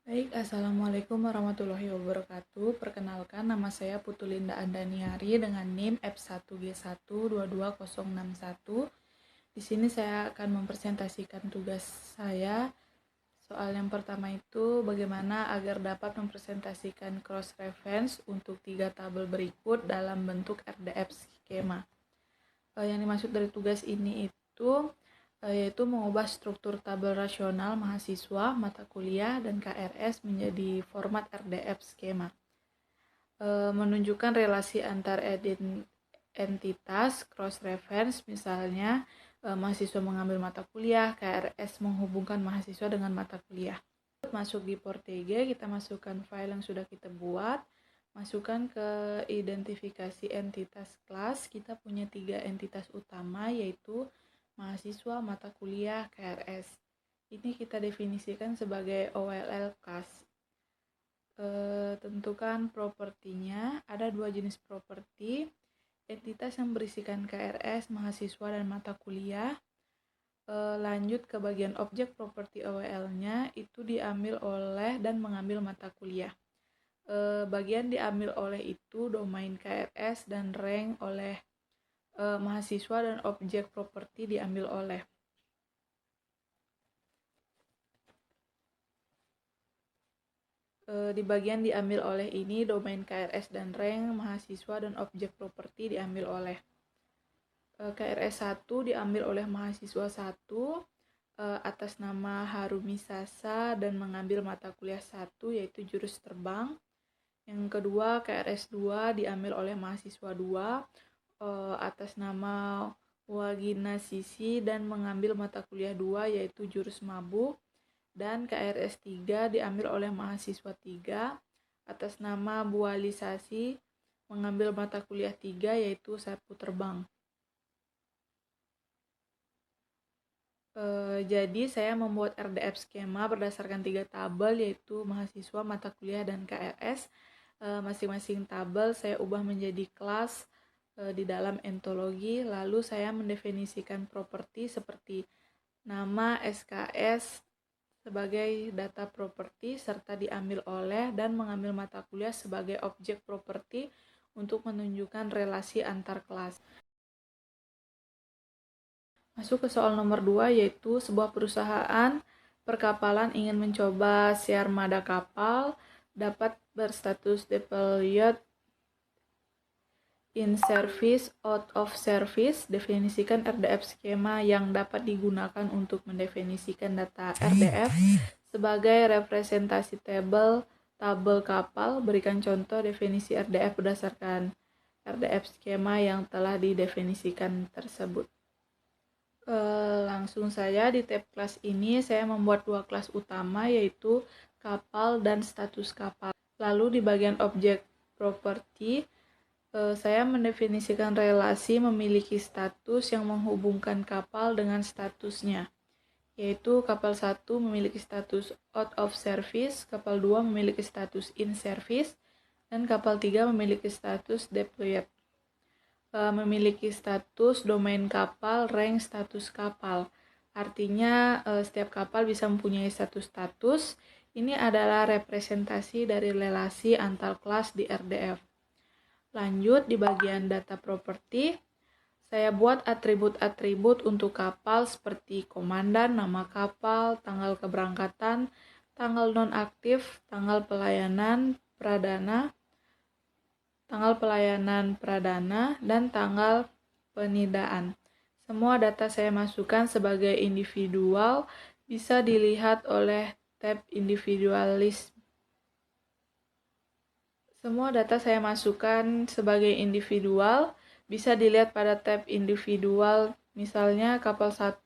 Baik, Assalamualaikum warahmatullahi wabarakatuh. Perkenalkan, nama saya Putulinda Andaniari dengan NIM F1G1222061. Di sini saya akan mempresentasikan tugas saya. Soal yang pertama itu bagaimana agar dapat mempresentasikan cross reference untuk 3 tabel berikut dalam bentuk RDF skema. Yang dimaksud dari tugas ini itu yaitu mengubah struktur tabel rasional mahasiswa, mata kuliah, dan KRS menjadi format RDF skema. Menunjukkan relasi antar entitas, cross reference, misalnya mahasiswa mengambil mata kuliah, KRS menghubungkan mahasiswa dengan mata kuliah. Masuk di Portege, kita masukkan file yang sudah kita buat, masukkan ke identifikasi entitas kelas. Kita punya 3 entitas utama, yaitu mahasiswa, mata kuliah, KRS. Ini kita definisikan sebagai OLL class. Tentukan propertinya. Ada 2 jenis properti: entitas yang berisikan KRS, mahasiswa, dan mata kuliah. Lanjut ke bagian objek properti OWL-nya, itu diambil oleh dan mengambil mata kuliah. Bagian diambil oleh itu domain KRS dan rank oleh mahasiswa, dan objek properti diambil oleh. Di bagian diambil oleh ini domain KRS dan rank, mahasiswa, dan objek properti diambil oleh. KRS 1 diambil oleh mahasiswa 1 atas nama Harumi Sasa dan mengambil mata kuliah 1 yaitu jurus terbang. Yang kedua, KRS 2 diambil oleh mahasiswa 2 atas nama Wagina Sisi dan mengambil mata kuliah 2 yaitu jurus mabuk. Dan KRS 3 diambil oleh mahasiswa 3 atas nama Bualisasi mengambil mata kuliah 3 yaitu sapu terbang. Jadi saya membuat RDF skema berdasarkan 3 tabel yaitu mahasiswa, mata kuliah, dan KRS. Masing-masing tabel saya ubah menjadi kelas di dalam entologi. Lalu saya mendefinisikan properti seperti nama, SKS sebagai data properti serta diambil oleh, dan mengambil mata kuliah sebagai objek properti untuk menunjukkan relasi antar kelas. Masuk ke soal nomor 2, yaitu sebuah perusahaan perkapalan ingin mencoba share armada kapal dapat berstatus deployed in service, out of service. Definisikan RDF skema yang dapat digunakan untuk mendefinisikan data RDF sebagai representasi tabel kapal. Berikan contoh definisi RDF berdasarkan RDF skema yang telah didefinisikan tersebut. Langsung saja di tab kelas ini saya membuat 2 kelas utama yaitu kapal dan status kapal. Lalu di bagian objek properti saya mendefinisikan relasi memiliki status yang menghubungkan kapal dengan statusnya, yaitu kapal 1 memiliki status out of service, kapal 2 memiliki status in service, dan kapal 3 memiliki status deployed. Memiliki status domain kapal, rank status kapal. Artinya setiap kapal bisa mempunyai status. Ini adalah representasi dari relasi antar kelas di RDF. Lanjut di bagian data properti, saya buat atribut-atribut untuk kapal seperti komandan, nama kapal, tanggal keberangkatan, tanggal nonaktif, tanggal pelayanan pradana, dan tanggal penidaan. Semua data saya masukkan sebagai individual, bisa dilihat oleh tab individualis. Semua data saya masukkan sebagai individual, bisa dilihat pada tab individual. Misalnya kapal 1,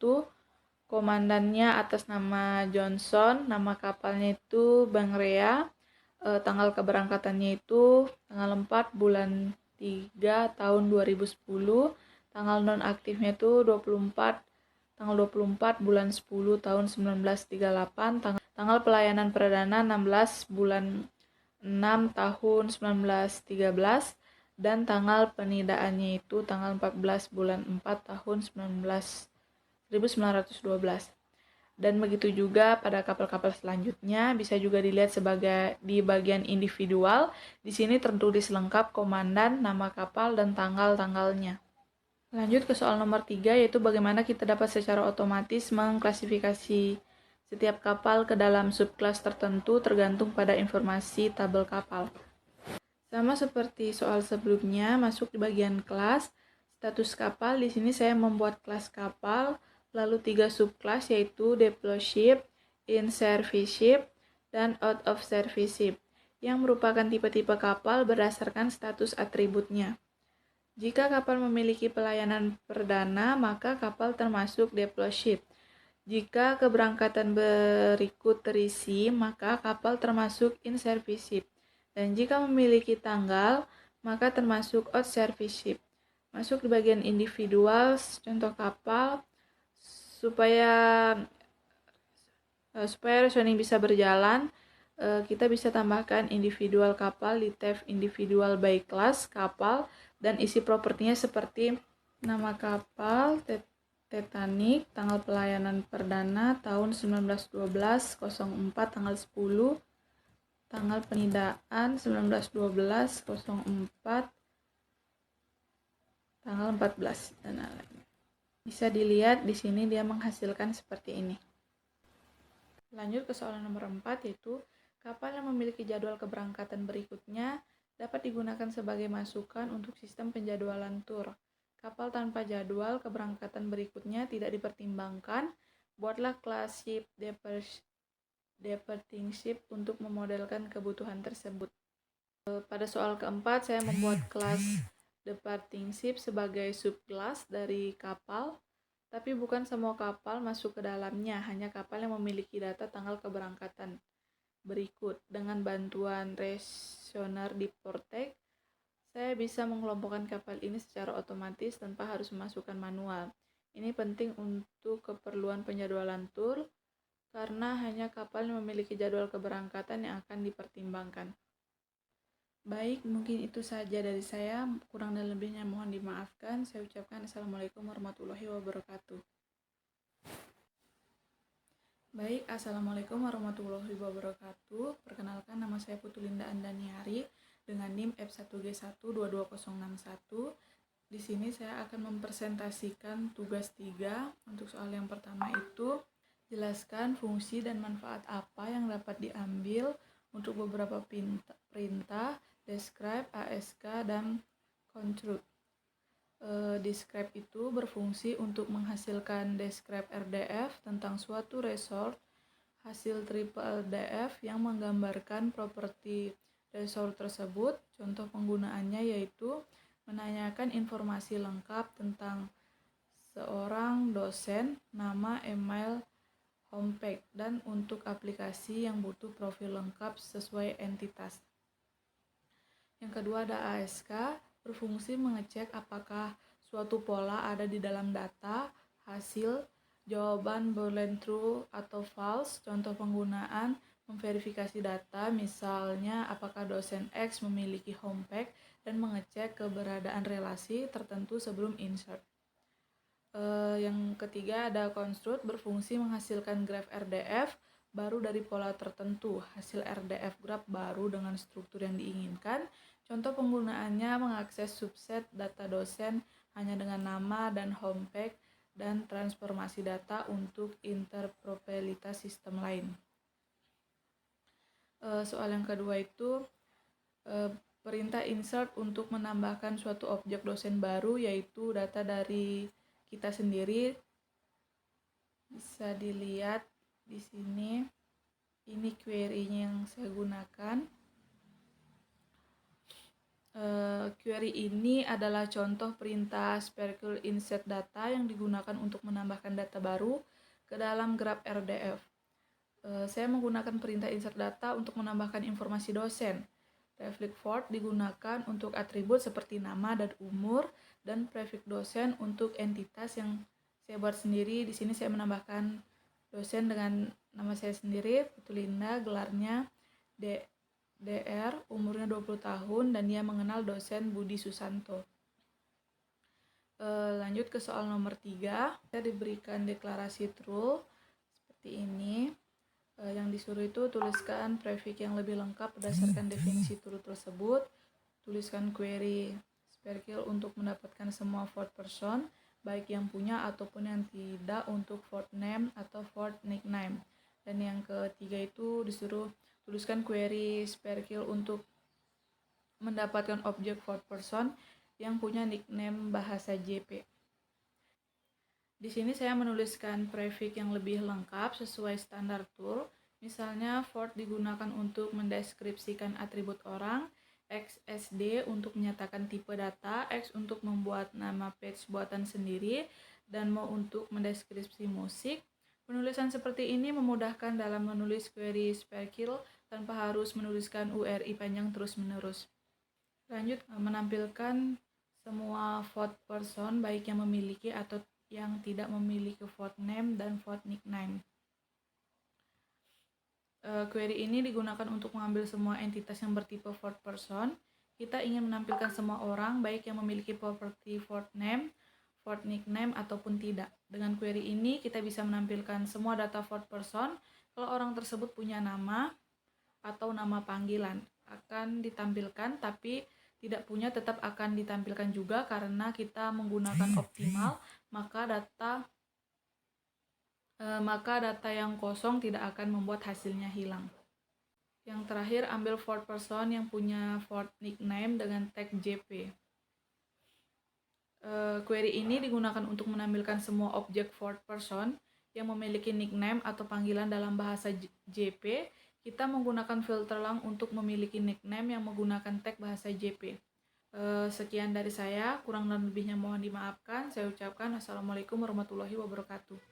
komandannya atas nama Johnson, nama kapalnya itu Bang Rea, tanggal keberangkatannya itu tanggal 4 bulan 3 tahun 2010, tanggal nonaktifnya itu tanggal 24 bulan 10 tahun 1938, tanggal pelayanan perdana 16 bulan 6 tahun 1913, dan tanggal penidaannya itu tanggal 14 bulan 4 tahun 1912. Dan begitu juga pada kapal-kapal selanjutnya, bisa juga dilihat sebagai di bagian individual. Di sini tertulis lengkap komandan, nama kapal, dan tanggal-tanggalnya. Lanjut ke soal nomor 3, yaitu bagaimana kita dapat secara otomatis mengklasifikasi setiap kapal ke dalam subkelas tertentu tergantung pada informasi tabel kapal. Sama seperti soal sebelumnya, masuk di bagian kelas, status kapal. Di sini saya membuat kelas kapal, lalu 3 subkelas yaitu deploy ship, in service ship, dan out of service ship, yang merupakan tipe-tipe kapal berdasarkan status atributnya. Jika kapal memiliki pelayanan perdana, maka kapal termasuk deploy ship. Jika keberangkatan berikut terisi, maka kapal termasuk in service ship. Dan jika memiliki tanggal, maka termasuk out service ship. Masuk di bagian individual, contoh kapal, supaya reasoning bisa berjalan, kita bisa tambahkan individual kapal di tab individual by class kapal, dan isi propertinya seperti nama kapal, Titanic, tanggal pelayanan perdana tahun 1912, 04, tanggal 10, tanggal penidaan 1912, 04, tanggal 14, dan lain-lain. Bisa dilihat di sini dia menghasilkan seperti ini. Lanjut ke soal nomor 4, yaitu kapal yang memiliki jadwal keberangkatan berikutnya dapat digunakan sebagai masukan untuk sistem penjadwalan tur. Kapal tanpa jadwal keberangkatan berikutnya tidak dipertimbangkan. Buatlah kelas ship departing ship untuk memodelkan kebutuhan tersebut. Pada soal keempat, saya membuat kelas departing ship sebagai subkelas dari kapal, tapi bukan semua kapal masuk ke dalamnya, hanya kapal yang memiliki data tanggal keberangkatan berikut. Dengan bantuan reasoner di Portec, saya bisa mengelompokkan kapal ini secara otomatis tanpa harus memasukkan manual. Ini penting untuk keperluan penjadwalan tur, karena hanya kapal yang memiliki jadwal keberangkatan yang akan dipertimbangkan. Baik, mungkin itu saja dari saya. Kurang dan lebihnya mohon dimaafkan. Saya ucapkan Assalamualaikum warahmatullahi wabarakatuh. Baik, Assalamualaikum warahmatullahi wabarakatuh. Perkenalkan, nama saya Putu Linda Andaniari dengan NIM F1G1222061. Di sini saya akan mempresentasikan tugas 3. Untuk soal yang pertama itu, jelaskan fungsi dan manfaat apa yang dapat diambil untuk beberapa perintah, describe, ASK, dan construct. Describe itu berfungsi untuk menghasilkan describe RDF tentang suatu resort. Hasil triple RDF yang menggambarkan properti resort tersebut. Contoh penggunaannya yaitu menanyakan informasi lengkap tentang seorang dosen, nama, email, homepage, dan untuk aplikasi yang butuh profil lengkap sesuai entitas. Yang kedua ada ASK, berfungsi mengecek apakah suatu pola ada di dalam data, hasil, jawaban boolean true atau false. Contoh penggunaan memverifikasi data, misalnya apakah dosen X memiliki homepage, dan mengecek keberadaan relasi tertentu sebelum insert. Yang ketiga ada construct, berfungsi menghasilkan graf RDF baru dari pola tertentu. Hasil RDF graf baru dengan struktur yang diinginkan. Contoh penggunaannya mengakses subset data dosen hanya dengan nama dan homepage, dan transformasi data untuk interoperabilitas sistem lain. Soal yang kedua itu perintah insert untuk menambahkan suatu objek dosen baru, yaitu data dari kita sendiri. Bisa dilihat di sini, ini query-nya yang saya gunakan. Query ini adalah contoh perintah SPARQL insert data yang digunakan untuk menambahkan data baru ke dalam graf RDF. Saya menggunakan perintah insert data untuk menambahkan informasi dosen. Prefix for digunakan untuk atribut seperti nama dan umur, dan prefix dosen untuk entitas yang saya buat sendiri. Di sini saya menambahkan dosen dengan nama saya sendiri, Putu Linda, gelarnya DR, umurnya 20 tahun, dan dia mengenal dosen Budi Susanto. Lanjut ke soal nomor 3. Saya diberikan deklarasi true seperti seperti ini. Yang disuruh itu tuliskan prefix yang lebih lengkap berdasarkan definisi turut tersebut. Tuliskan query Sparkle untuk mendapatkan semua fourth person, baik yang punya ataupun yang tidak, untuk fourth name atau fourth nickname. Dan yang ketiga itu disuruh tuliskan query Sparkle untuk mendapatkan objek fourth person yang punya nickname bahasa JP. Di sini saya menuliskan prefix yang lebih lengkap sesuai standar tool. Misalnya for digunakan untuk mendeskripsikan atribut orang, XSD untuk menyatakan tipe data, X untuk membuat nama page buatan sendiri, dan Mo untuk mendeskripsi musik. Penulisan seperti ini memudahkan dalam menulis query Sparkle tanpa harus menuliskan URI panjang terus-menerus. Lanjut, menampilkan semua fourth person baik yang memiliki atau yang tidak memiliki fourth name dan fourth nickname. Query ini digunakan untuk mengambil semua entitas yang bertipe fourth person. Kita ingin menampilkan semua orang baik yang memiliki properti fourth name, fourth nickname ataupun tidak. Dengan query ini kita bisa menampilkan semua data fourth person. Kalau orang tersebut punya nama atau nama panggilan akan ditampilkan, tapi tidak punya tetap akan ditampilkan juga karena kita menggunakan optimal, maka data yang kosong tidak akan membuat hasilnya hilang. Yang terakhir, ambil fourth person yang punya fourth nickname dengan tag JP. Query ini digunakan untuk menampilkan semua objek fourth person yang memiliki nickname atau panggilan dalam bahasa JP. Kita menggunakan filter lang untuk memiliki nickname yang menggunakan tag bahasa JP. Sekian dari saya, kurang dan lebihnya mohon dimaafkan. Saya ucapkan Assalamualaikum warahmatullahi wabarakatuh.